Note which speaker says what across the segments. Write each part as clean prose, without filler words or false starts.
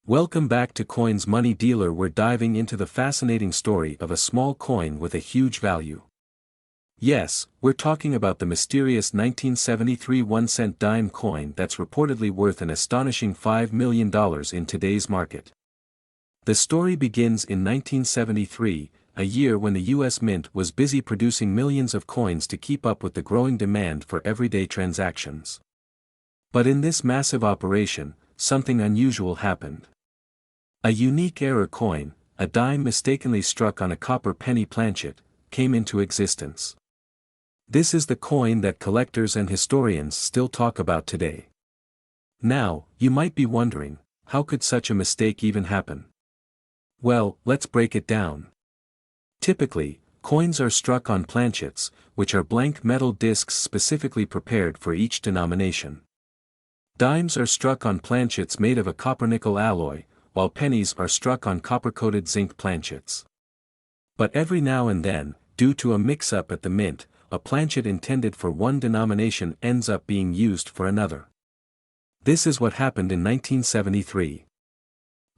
Speaker 1: Welcome back to Coins Money Dealer. We're diving into the fascinating story of a small coin with a huge value. Yes, we're talking about the mysterious 1973 1-cent dime coin that's reportedly worth an astonishing $5 million in today's market. The story begins in 1973, a year when the U.S. Mint was busy producing millions of coins to keep up with the growing demand for everyday transactions. But in this massive operation, something unusual happened. A unique error coin, a dime mistakenly struck on a copper penny planchet, came into existence. This is the coin that collectors and historians still talk about today. Now, you might be wondering, how could such a mistake even happen? Well, let's break it down. Typically, coins are struck on planchets, which are blank metal discs specifically prepared for each denomination. Dimes are struck on planchets made of a copper-nickel alloy, while pennies are struck on copper-coated zinc planchets. But every now and then, due to a mix-up at the mint, a planchet intended for one denomination ends up being used for another. This is what happened in 1973.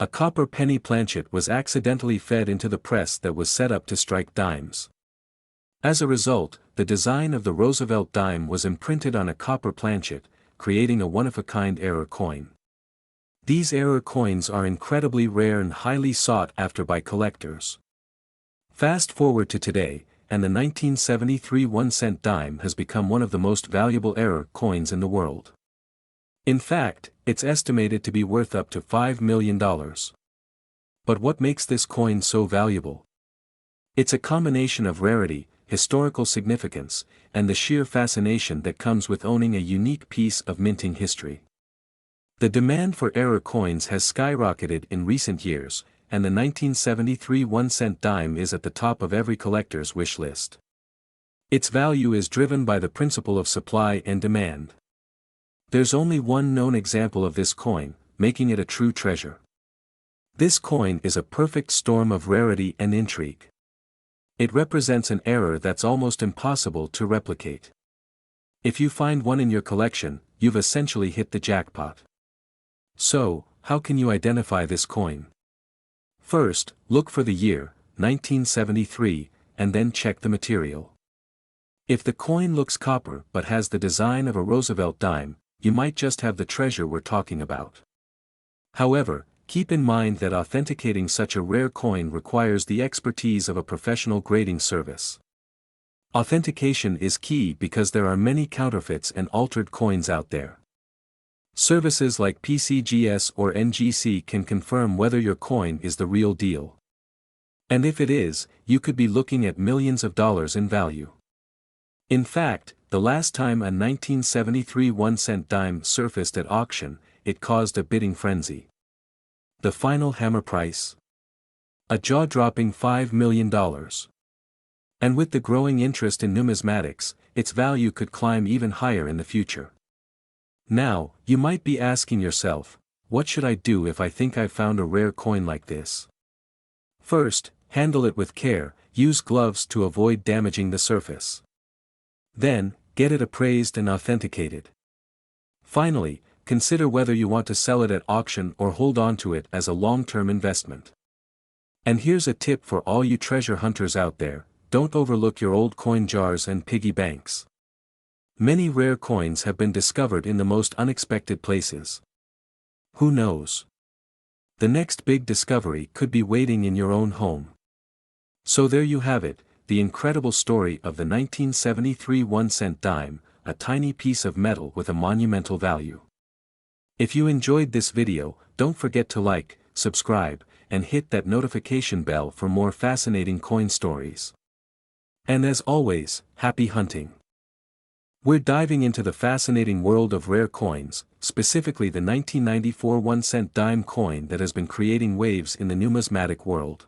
Speaker 1: A copper penny planchet was accidentally fed into the press that was set up to strike dimes. As a result, the design of the Roosevelt dime was imprinted on a copper planchet, creating a one-of-a-kind error coin. These error coins are incredibly rare and highly sought after by collectors. Fast forward to today, and the 1973 1-cent dime has become one of the most valuable error coins in the world. In fact, it's estimated to be worth up to $5 million. But what makes this coin so valuable? It's a combination of rarity, historical significance, and the sheer fascination that comes with owning a unique piece of minting history. The demand for error coins has skyrocketed in recent years, and the 1973 1-cent dime is at the top of every collector's wish list. Its value is driven by the principle of supply and demand. There's only one known example of this coin, making it a true treasure. This coin is a perfect storm of rarity and intrigue. It represents an error that's almost impossible to replicate. If you find one in your collection, you've essentially hit the jackpot. So, how can you identify this coin? First, look for the year, 1973, and then check the material. If the coin looks copper but has the design of a Roosevelt dime, you might just have the treasure we're talking about. However, keep in mind that authenticating such a rare coin requires the expertise of a professional grading service. Authentication is key because there are many counterfeits and altered coins out there. Services like PCGS or NGC can confirm whether your coin is the real deal. And if it is, you could be looking at millions of dollars in value. In fact, the last time a 1973 1-cent dime surfaced at auction, it caused a bidding frenzy. The final hammer price? A jaw-dropping $5 million. And with the growing interest in numismatics, its value could climb even higher in the future. Now, you might be asking yourself, what should I do if I think I've found a rare coin like this? First, handle it with care, use gloves to avoid damaging the surface. Then, get it appraised and authenticated. Finally, consider whether you want to sell it at auction or hold on to it as a long-term investment. And here's a tip for all you treasure hunters out there: don't overlook your old coin jars and piggy banks. Many rare coins have been discovered in the most unexpected places. Who knows? The next big discovery could be waiting in your own home. So there you have it, the incredible story of the 1973 1-cent dime, a tiny piece of metal with a monumental value. If you enjoyed this video, don't forget to like, subscribe, and hit that notification bell for more fascinating coin stories. And as always, happy hunting! We're diving into the fascinating world of rare coins, specifically the 1994 1-cent dime coin that has been creating waves in the numismatic world.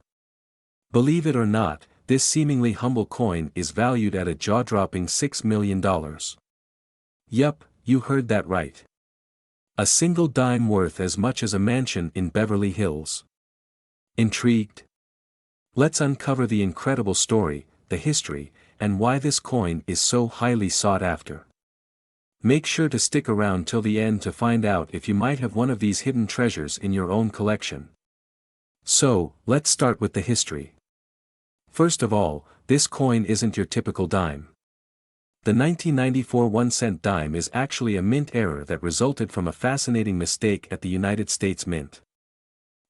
Speaker 1: Believe it or not, this seemingly humble coin is valued at a jaw-dropping $6 million. Yup, you heard that right. A single dime worth as much as a mansion in Beverly Hills. Intrigued? Let's uncover the incredible story, the history, and why this coin is so highly sought after. Make sure to stick around till the end to find out if you might have one of these hidden treasures in your own collection. So, let's start with the history. First of all, this coin isn't your typical dime. The 1994 1-cent dime is actually a mint error that resulted from a fascinating mistake at the United States Mint.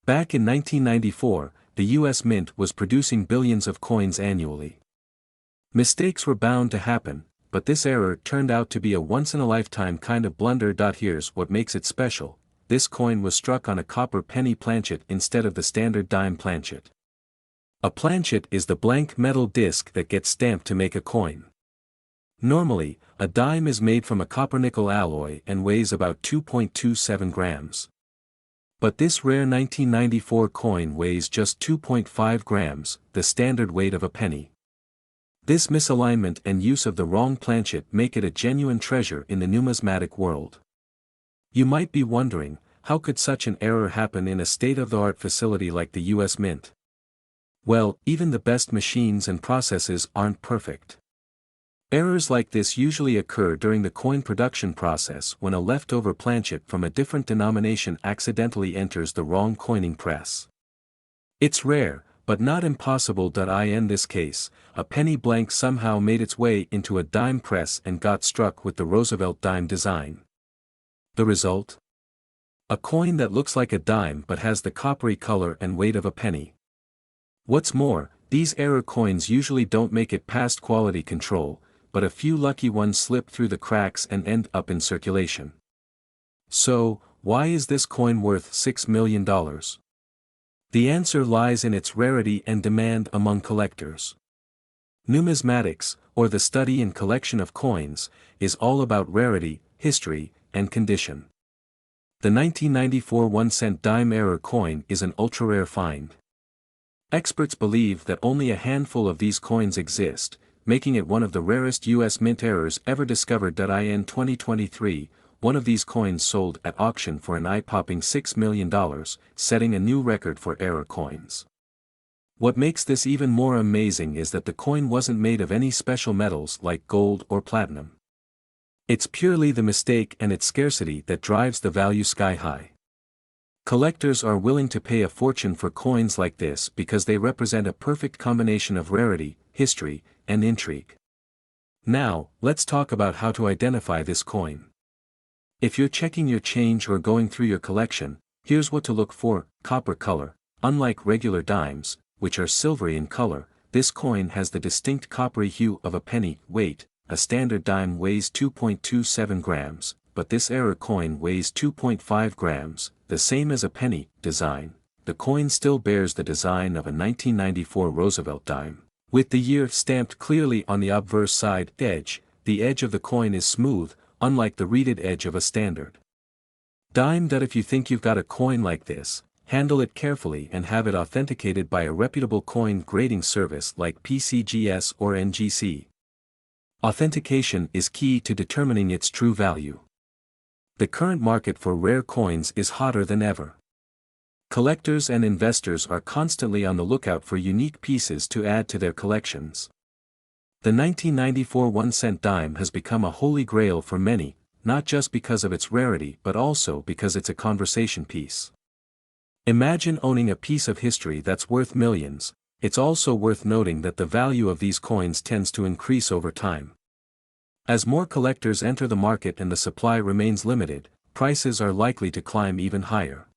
Speaker 1: Back in 1994, the US Mint was producing billions of coins annually. Mistakes were bound to happen, but this error turned out to be a once-in-a-lifetime kind of blunder. Here's what makes it special: this coin was struck on a copper penny planchet instead of the standard dime planchet. A planchet is the blank metal disc that gets stamped to make a coin. Normally, a dime is made from a copper-nickel alloy and weighs about 2.27 grams. But this rare 1994 coin weighs just 2.5 grams, the standard weight of a penny. This misalignment and use of the wrong planchet make it a genuine treasure in the numismatic world. You might be wondering, how could such an error happen in a state-of-the-art facility like the US Mint? Well, even the best machines and processes aren't perfect. Errors like this usually occur during the coin production process when a leftover planchet from a different denomination accidentally enters the wrong coining press. It's rare, but not impossible. In this case, a penny blank somehow made its way into a dime press and got struck with the Roosevelt dime design. The result? A coin that looks like a dime but has the coppery color and weight of a penny. What's more, these error coins usually don't make it past quality control, but a few lucky ones slip through the cracks and end up in circulation. So, why is this coin worth $6 million? The answer lies in its rarity and demand among collectors. Numismatics, or the study and collection of coins, is all about rarity, history, and condition. The 1994 1-cent dime error coin is an ultra-rare find. Experts believe that only a handful of these coins exist, making it one of the rarest US Mint errors ever discovered. In 2023, one of these coins sold at auction for an eye-popping $6 million, setting a new record for error coins. What makes this even more amazing is that the coin wasn't made of any special metals like gold or platinum. It's purely the mistake and its scarcity that drives the value sky high. Collectors are willing to pay a fortune for coins like this because they represent a perfect combination of rarity, history, and intrigue. Now, let's talk about how to identify this coin. If you're checking your change or going through your collection, here's what to look for: copper color. Unlike regular dimes, which are silvery in color, this coin has the distinct coppery hue of a penny. Weight: a standard dime weighs 2.27 grams, but this error coin weighs 2.5 grams, the same as a penny. Design: the coin still bears the design of a 1994 Roosevelt dime, with the year stamped clearly on the obverse side edge. The edge of the coin is smooth, unlike the reeded edge of a standard dime. If you think you've got a coin like this, handle it carefully and have it authenticated by a reputable coin grading service like PCGS or NGC. Authentication is key to determining its true value. The current market for rare coins is hotter than ever. Collectors and investors are constantly on the lookout for unique pieces to add to their collections. The 1994 1-cent dime has become a holy grail for many, not just because of its rarity but also because it's a conversation piece. Imagine owning a piece of history that's worth millions. It's also worth noting that the value of these coins tends to increase over time. As more collectors enter the market and the supply remains limited, prices are likely to climb even higher.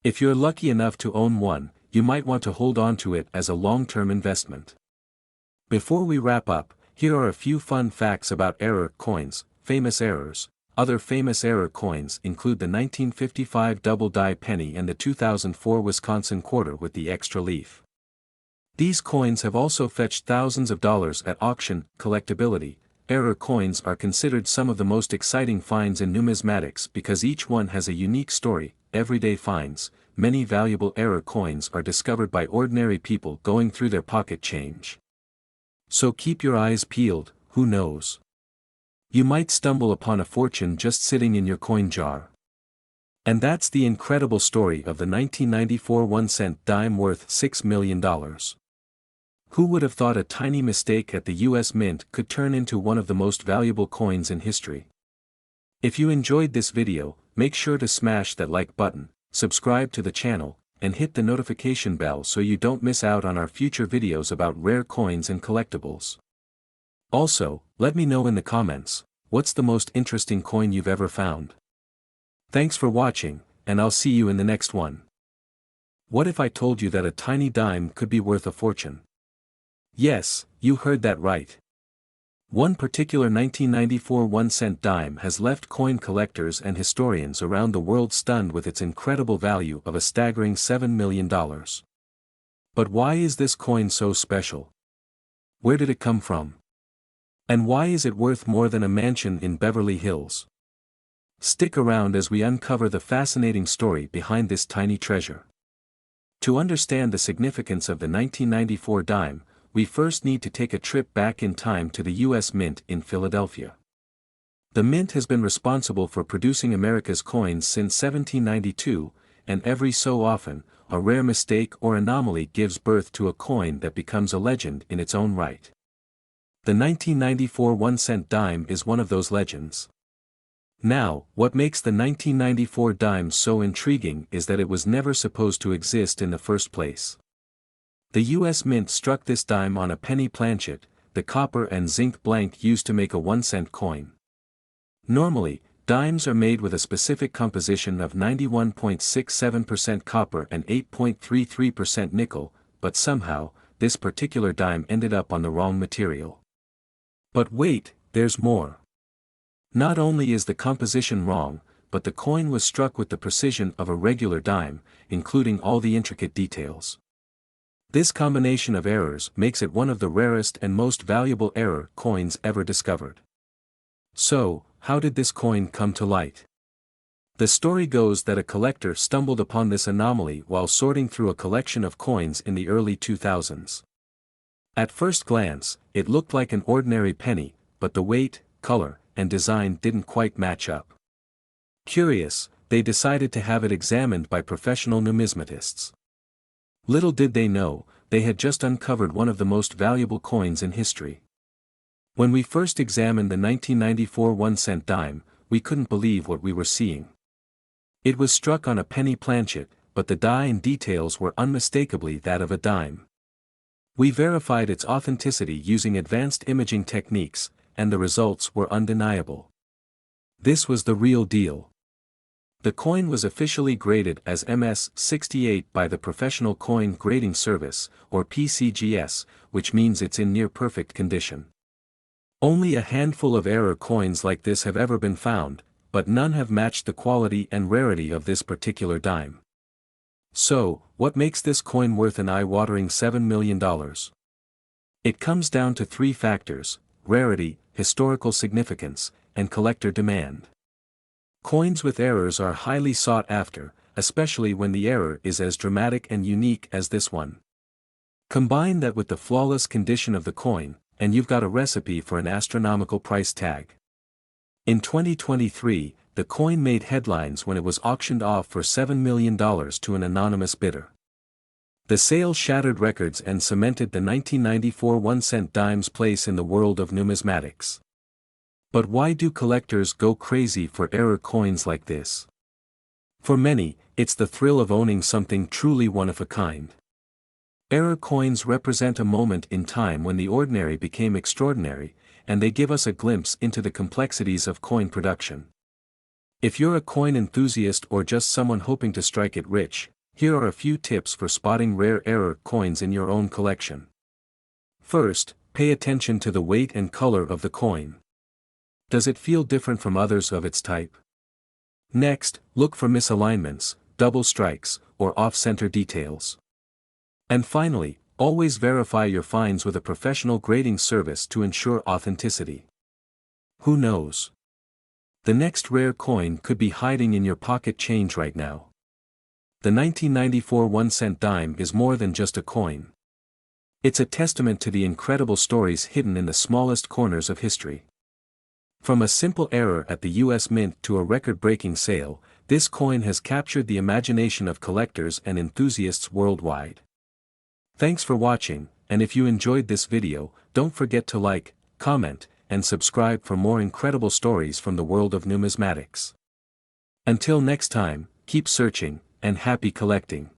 Speaker 1: If you're lucky enough to own one, you might want to hold on to it as a long-term investment. Before we wrap up, here are a few fun facts about error coins. Famous errors. Other famous error coins include the 1955 double die penny and the 2004 Wisconsin quarter with the extra leaf. These coins have also fetched thousands of dollars at auction. Collectability. Error coins are considered some of the most exciting finds in numismatics because each one has a unique story. Everyday finds. Many valuable error coins are discovered by ordinary people going through their pocket change. So keep your eyes peeled. Who knows? You might stumble upon a fortune just sitting in your coin jar. And that's the incredible story of the 1994 1-cent dime worth $6 million. Who would have thought a tiny mistake at the US Mint could turn into one of the most valuable coins in history? If you enjoyed this video, make sure to smash that like button, subscribe to the channel, and hit the notification bell so you don't miss out on our future videos about rare coins and collectibles. Also, let me know in the comments, what's the most interesting coin you've ever found? Thanks for watching, and I'll see you in the next one. What if I told you that a tiny dime could be worth a fortune? Yes, you heard that right. One particular 1994 1-cent dime has left coin collectors and historians around the world stunned with its incredible value of a staggering $7 million. But why is this coin so special? Where did it come from? And why is it worth more than a mansion in Beverly Hills? Stick around as we uncover the fascinating story behind this tiny treasure. To understand the significance of the 1994 dime, we first need to take a trip back in time to the U.S. Mint in Philadelphia. The Mint has been responsible for producing America's coins since 1792, and every so often, a rare mistake or anomaly gives birth to a coin that becomes a legend in its own right. The 1994 1-cent dime is one of those legends. Now, what makes the 1994 dime so intriguing is that it was never supposed to exist in the first place. The U.S. Mint struck this dime on a penny planchet, the copper and zinc blank used to make a 1-cent coin. Normally, dimes are made with a specific composition of 91.67% copper and 8.33% nickel, but somehow, this particular dime ended up on the wrong material. But wait, there's more. Not only is the composition wrong, but the coin was struck with the precision of a regular dime, including all the intricate details. This combination of errors makes it one of the rarest and most valuable error coins ever discovered. So, how did this coin come to light? The story goes that a collector stumbled upon this anomaly while sorting through a collection of coins in the early 2000s. At first glance, it looked like an ordinary penny, but the weight, color, and design didn't quite match up. Curious, they decided to have it examined by professional numismatists. Little did they know, they had just uncovered one of the most valuable coins in history. When we first examined the 1994 1-cent dime, we couldn't believe what we were seeing. It was struck on a penny planchet, but the die and details were unmistakably that of a dime. We verified its authenticity using advanced imaging techniques, and the results were undeniable. This was the real deal. The coin was officially graded as MS-68 by the Professional Coin Grading Service, or PCGS, which means it's in near-perfect condition. Only a handful of error coins like this have ever been found, but none have matched the quality and rarity of this particular dime. So, what makes this coin worth an eye-watering $7 million? It comes down to three factors: rarity, historical significance, and collector demand. Coins with errors are highly sought after, especially when the error is as dramatic and unique as this one. Combine that with the flawless condition of the coin, and you've got a recipe for an astronomical price tag. In 2023, the coin made headlines when it was auctioned off for $7 million to an anonymous bidder. The sale shattered records and cemented the 1994 1-cent dime's place in the world of numismatics. But why do collectors go crazy for error coins like this? For many, it's the thrill of owning something truly one of a kind. Error coins represent a moment in time when the ordinary became extraordinary, and they give us a glimpse into the complexities of coin production. If you're a coin enthusiast or just someone hoping to strike it rich, here are a few tips for spotting rare error coins in your own collection. First, pay attention to the weight and color of the coin. Does it feel different from others of its type? Next, look for misalignments, double strikes, or off-center details. And finally, always verify your finds with a professional grading service to ensure authenticity. Who knows? The next rare coin could be hiding in your pocket change right now. The 1994 1-cent dime is more than just a coin. It's a testament to the incredible stories hidden in the smallest corners of history. From a simple error at the U.S. Mint to a record-breaking sale, this coin has captured the imagination of collectors and enthusiasts worldwide. Thanks for watching, and if you enjoyed this video, don't forget to like, comment, and subscribe for more incredible stories from the world of numismatics. Until next time, keep searching, and happy collecting.